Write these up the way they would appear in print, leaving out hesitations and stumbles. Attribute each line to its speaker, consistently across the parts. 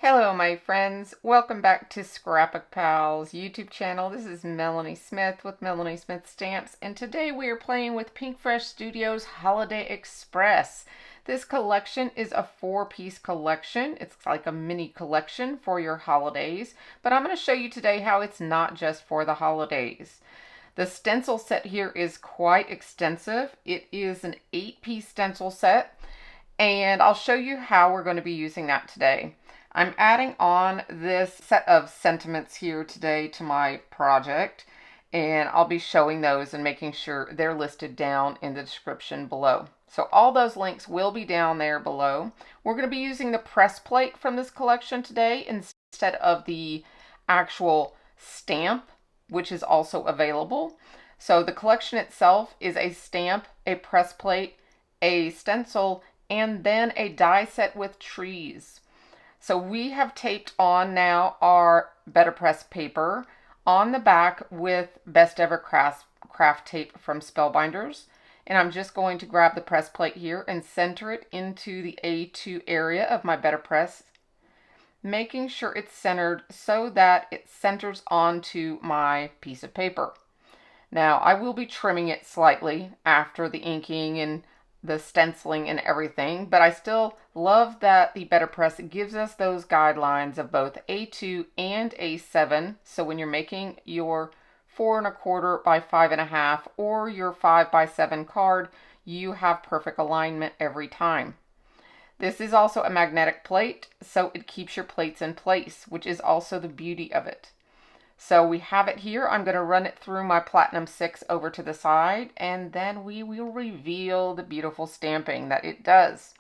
Speaker 1: Hello my friends, welcome back to ScrapbookPal's YouTube channel. This is Melanie Smith with Melanie Smith Stamps, and today we are playing with Pinkfresh Studios Holiday Express. This collection is a 4-piece collection. It's like a mini collection for your holidays, but I'm going to show you today how it's not just for the holidays. The stencil set here is quite extensive. It is an 8-piece stencil set, and I'll show you how we're going to be using that today. I'm adding on this set of sentiments here today to my project, and I'll be showing those and making sure they're listed down in the description below. So all those links will be down there below. We're going to be using the press plate from this collection today instead of the actual stamp, which is also available. So the collection itself is a stamp, a press plate, a stencil, and then a die set with trees. So we have taped on now our Better Press paper on the back with Best Ever craft tape from Spellbinders. And I'm just going to grab the press plate here and center it into the A2 area of my Better Press, making sure it's centered so that it centers onto my piece of paper. Now I will be trimming it slightly after the inking and the stenciling and everything, but I still love that the Better Press gives us those guidelines of both A2 and A7. So when you're making your 4 1/4 by 5 1/2 or your 5 by 7 card, you have perfect alignment every time. This is also a magnetic plate, so it keeps your plates in place, which is also the beauty of it. So we have it here. I'm going to run it through my Platinum 6 over to the side, and then we will reveal the beautiful stamping that it does.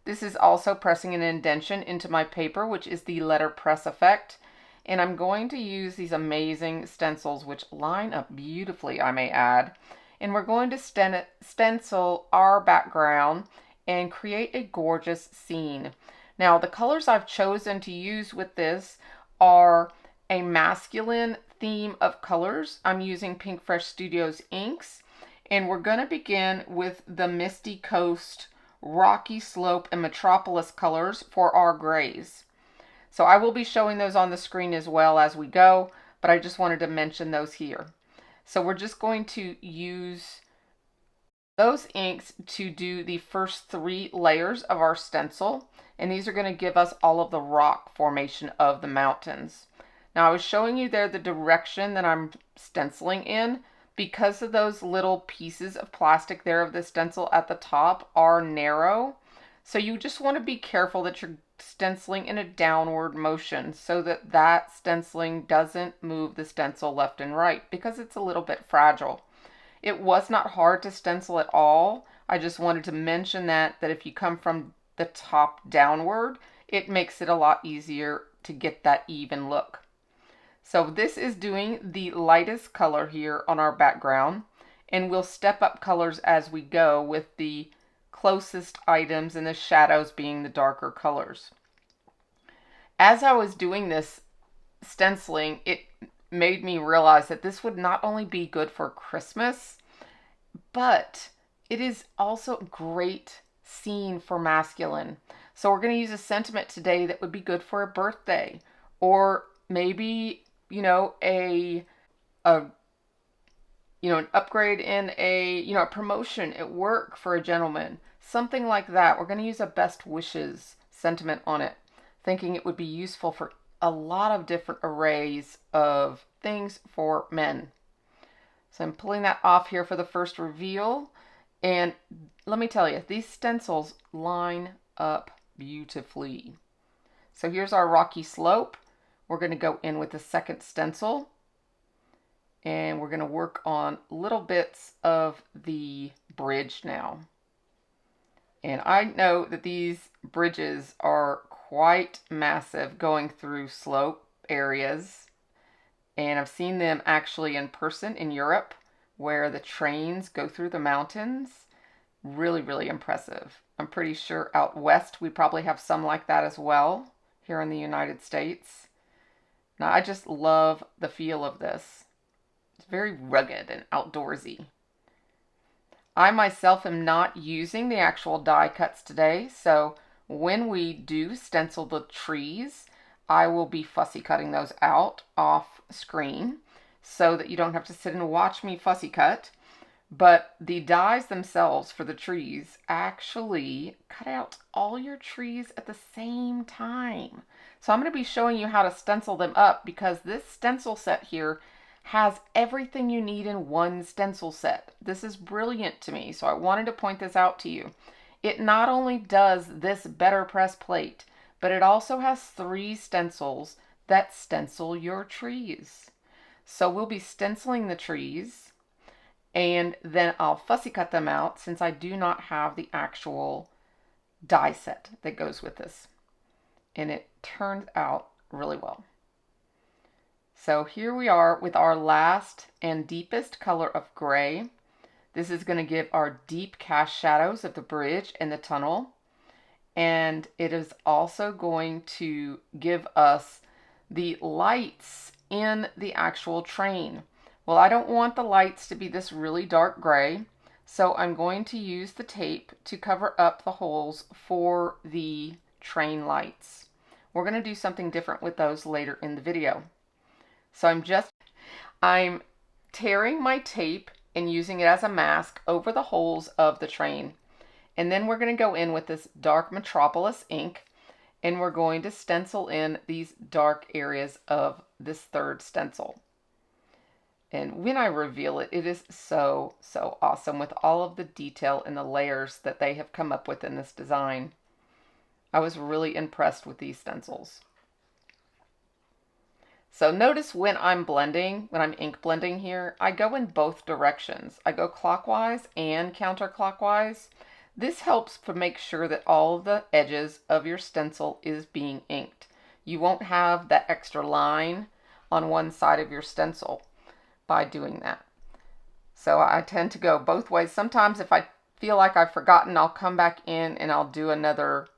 Speaker 1: This is also pressing an indentation into my paper, which is the letter press effect. And I'm going to use these amazing stencils, which line up beautifully, I may add. And we're going to stencil our background and create a gorgeous scene. Now, the colors I've chosen to use with this are a masculine theme of colors. I'm using Pinkfresh Studios inks, and we're going to begin with the Misty Coast, Rocky Slope, and Metropolis colors for our grays. So I will be showing those on the screen as well as we go, but I just wanted to mention those here. So we're just going to use those inks to do the first 3 layers of our stencil, and these are going to give us all of the rock formation of the mountains. Now I was showing you there the direction that I'm stenciling in because of those little pieces of plastic there of the stencil at the top are narrow. So you just want to be careful that you're stenciling in a downward motion so that that stenciling doesn't move the stencil left and right because it's a little bit fragile. It was not hard to stencil at all. I just wanted to mention that if you come from the top downward, it makes it a lot easier to get that even look. So this is doing the lightest color here on our background, and we'll step up colors as we go with the closest items and the shadows being the darker colors. As I was doing this stenciling, it made me realize that this would not only be good for Christmas, but it is also a great scene for masculine. So we're going to use a sentiment today that would be good for a birthday, or maybe an upgrade in a promotion at work for a gentleman, something like that. We're going to use a best wishes sentiment on it, thinking it would be useful for a lot of different arrays of things for men. So I'm pulling that off here for the first reveal, and let me tell you, these stencils line up beautifully. So here's our Rocky Slope. We're going to go in with the second stencil, and we're going to work on little bits of the bridge now. And I know that these bridges are quite massive going through slope areas, and I've seen them actually in person in Europe where the trains go through the mountains. Really, really impressive. I'm pretty sure out west we probably have some like that as well here in the United States. Now, I just love the feel of this. It's very rugged and outdoorsy. I myself am not using the actual die cuts today, so when we do stencil the trees, I will be fussy cutting those out off screen so that you don't have to sit and watch me fussy cut. But the dies themselves for the trees actually cut out all your trees at the same time. So I'm going to be showing you how to stencil them up because this stencil set here has everything you need in one stencil set. This is brilliant to me, so I wanted to point this out to you. It not only does this better press plate, but it also has 3 stencils that stencil your trees. So we'll be stenciling the trees, and then I'll fussy cut them out since I do not have the actual die set that goes with this. And it turned out really well. So here we are with our last and deepest color of gray. This is going to give our deep cast shadows of the bridge and the tunnel. And it is also going to give us the lights in the actual train. Well, I don't want the lights to be this really dark gray, so I'm going to use the tape to cover up the holes for the train lights. We're going to do something different with those later in the video. So I'm tearing my tape and using it as a mask over the holes of the train. And then we're going to go in with this dark Metropolis ink, and we're going to stencil in these dark areas of this 3rd stencil. And when I reveal it, it is so, so awesome with all of the detail and the layers that they have come up with in this design. I was really impressed with these stencils. So notice when I'm ink blending here, I go in both directions. I go clockwise and counterclockwise. This helps to make sure that all of the edges of your stencil is being inked. You won't have that extra line on one side of your stencil by doing that. So I tend to go both ways. Sometimes if I feel like I've forgotten, I'll come back in and I'll do another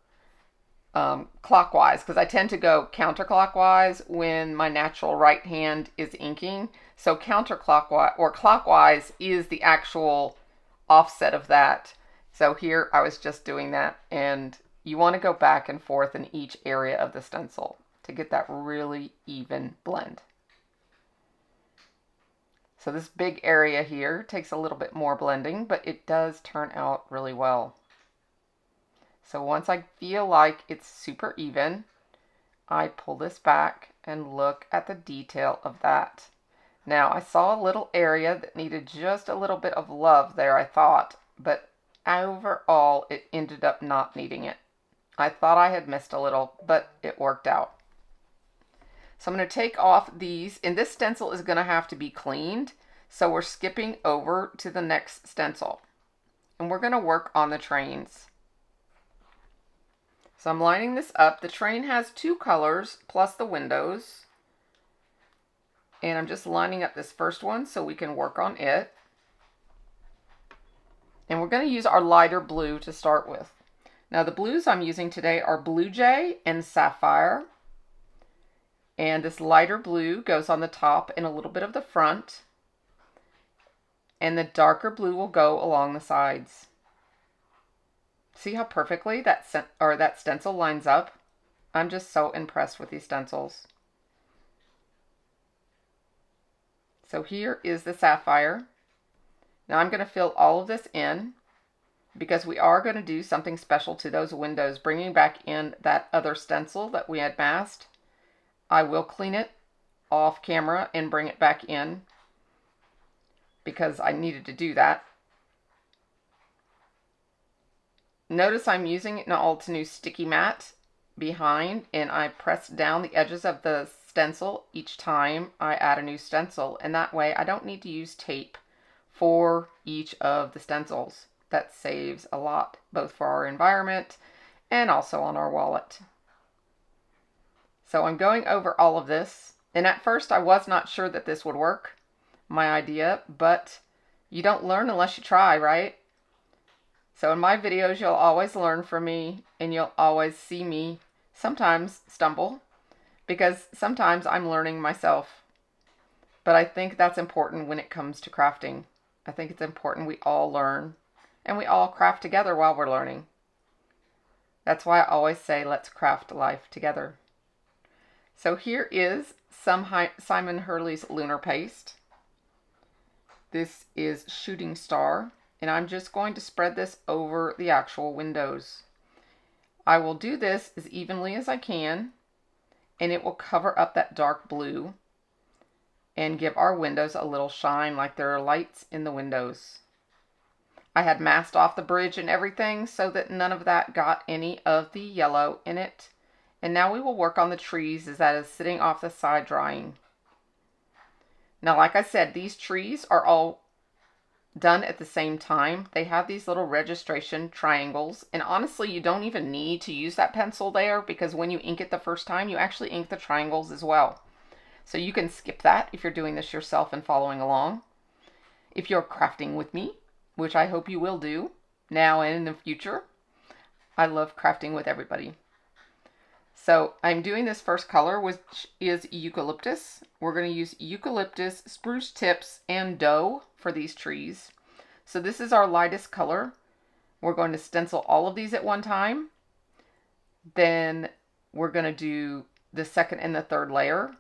Speaker 1: clockwise, because I tend to go counterclockwise when my natural right hand is inking. So counterclockwise or clockwise is the actual offset of that. So here I was just doing that, and you want to go back and forth in each area of the stencil to get that really even blend. So this big area here takes a little bit more blending, but it does turn out really well. So once I feel like it's super even, I pull this back and look at the detail of that. Now I saw a little area that needed just a little bit of love there, I thought, but overall it ended up not needing it. I thought I had missed a little, but it worked out. So I'm going to take off these, and this stencil is going to have to be cleaned. So we're skipping over to the next stencil, and we're going to work on the trains. So I'm lining this up. The train has 2 colors plus the windows. And I'm just lining up this first one so we can work on it. And we're going to use our lighter blue to start with. Now the blues I'm using today are Blue Jay and Sapphire. And this lighter blue goes on the top and a little bit of the front. And the darker blue will go along the sides. See how perfectly that stencil lines up? I'm just so impressed with these stencils. So here is the Sapphire. Now I'm going to fill all of this in because we are going to do something special to those windows, bringing back in that other stencil that we had masked. I will clean it off camera and bring it back in because I needed to do that. Notice I'm using an Altenew sticky mat behind, and I press down the edges of the stencil each time I add a new stencil, and that way I don't need to use tape for each of the stencils. That saves a lot, both for our environment and also on our wallet. So I'm going over all of this, and at first I was not sure that this would work, my idea, but you don't learn unless you try, right? So in my videos, you'll always learn from me, and you'll always see me sometimes stumble, because sometimes I'm learning myself. But I think that's important when it comes to crafting. I think it's important we all learn, and we all craft together while we're learning. That's why I always say, let's craft life together. So here is some Simon Hurley's Lunar Paste. This is Shooting Star, and I'm just going to spread this over the actual windows. I will do this as evenly as I can, and it will cover up that dark blue and give our windows a little shine like there are lights in the windows. I had masked off the bridge and everything so that none of that got any of the yellow in it. And now we will work on the trees as that is sitting off the side drying. Now, like I said, these trees are all done at the same time. They have these little registration triangles, and honestly, you don't even need to use that pencil there because when you ink it the first time, you actually ink the triangles as well. So you can skip that if you're doing this yourself and following along. If you're crafting with me, which I hope you will do now and in the future, I love crafting with everybody. So I'm doing this first color, which is eucalyptus. We're going to use eucalyptus, spruce tips, and dough for these trees. So this is our lightest color. We're going to stencil all of these at one time. Then we're going to do the second and the third layer.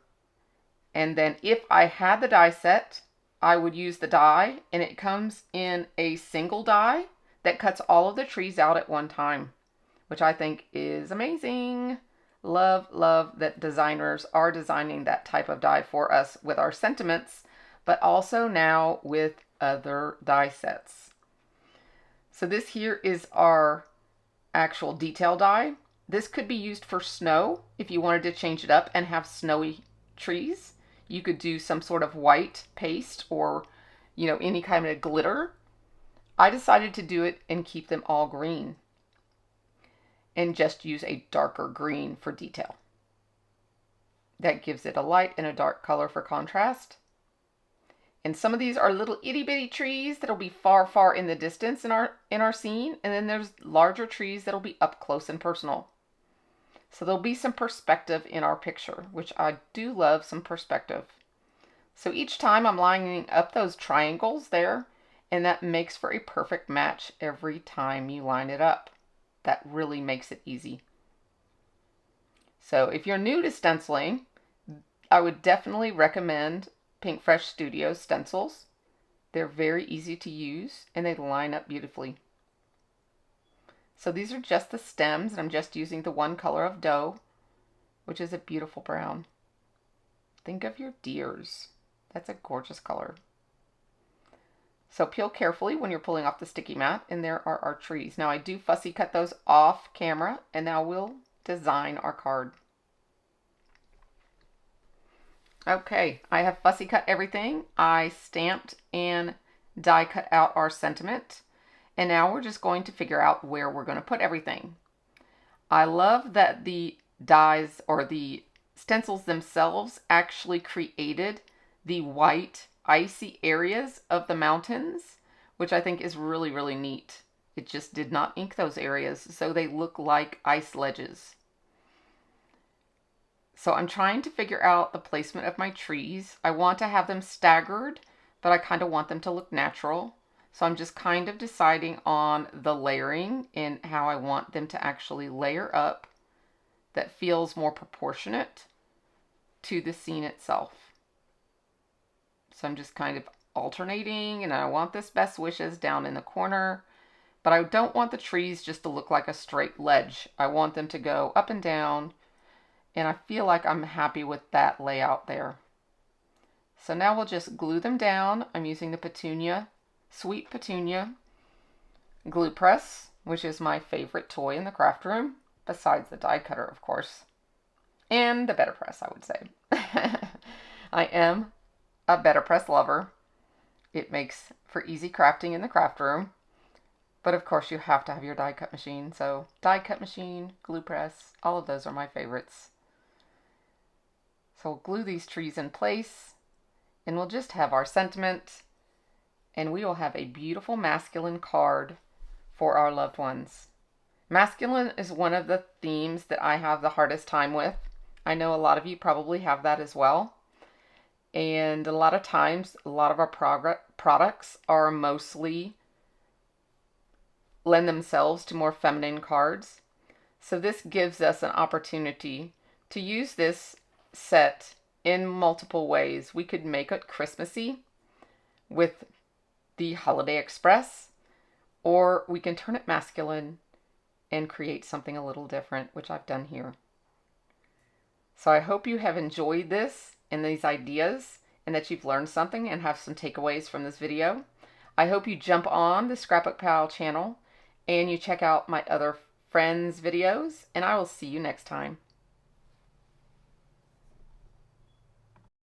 Speaker 1: And then if I had the die set, I would use the die, and it comes in a single die that cuts all of the trees out at one time, which I think is amazing. Love, love that designers are designing that type of die for us with our sentiments, but also now with other die sets. So this here is our actual detail die. This could be used for snow if you wanted to change it up and have snowy trees. You could do some sort of white paste or, any kind of glitter. I decided to do it and keep them all green and just use a darker green for detail. That gives it a light and a dark color for contrast. And some of these are little itty bitty trees that'll be far, far in the distance in our scene. And then there's larger trees that'll be up close and personal. So there'll be some perspective in our picture, which I do love some perspective. So each time I'm lining up those triangles there, and that makes for a perfect match every time you line it up. That really makes it easy. So if you're new to stenciling, I would definitely recommend Pinkfresh Studio stencils. They're very easy to use, and they line up beautifully. So these are just the stems, and I'm just using the one color of dough, which is a beautiful brown. Think of your deers. That's a gorgeous color. So peel carefully when you're pulling off the sticky mat, and there are our trees. Now I do fussy cut those off camera, and now we'll design our card. Okay, I have fussy cut everything. I stamped and die cut out our sentiment. And now we're just going to figure out where we're going to put everything. I love that the dies or the stencils themselves actually created the white icy areas of the mountains, which I think is really, really neat. It just did not ink those areas, so they look like ice ledges. So I'm trying to figure out the placement of my trees. I want to have them staggered, but I kind of want them to look natural. So I'm just kind of deciding on the layering and how I want them to actually layer up that feels more proportionate to the scene itself. So I'm just kind of alternating, and I want this best wishes down in the corner, but I don't want the trees just to look like a straight ledge. I want them to go up and down, and I feel like I'm happy with that layout there. So now we'll just glue them down. I'm using the petunia, sweet petunia glue press, which is my favorite toy in the craft room, besides the die cutter, of course, and the better press, I would say. I am a better press lover. It makes for easy crafting in the craft room, but of course you have to have your die cut machine. So die cut machine, glue press, all of those are my favorites. So we'll glue these trees in place, and we'll just have our sentiment, and we will have a beautiful masculine card for our loved ones. Masculine is one of the themes that I have the hardest time with. I know a lot of you probably have that as well. And a lot of times, a lot of our products are mostly lend themselves to more feminine cards. So this gives us an opportunity to use this set in multiple ways. We could make it Christmassy with the Holiday Express, or we can turn it masculine and create something a little different, which I've done here. So I hope you have enjoyed this and these ideas, and that you've learned something and have some takeaways from this video. I hope you jump on the Scrapbook Pal channel and you check out my other friends' videos, and I will see you next time.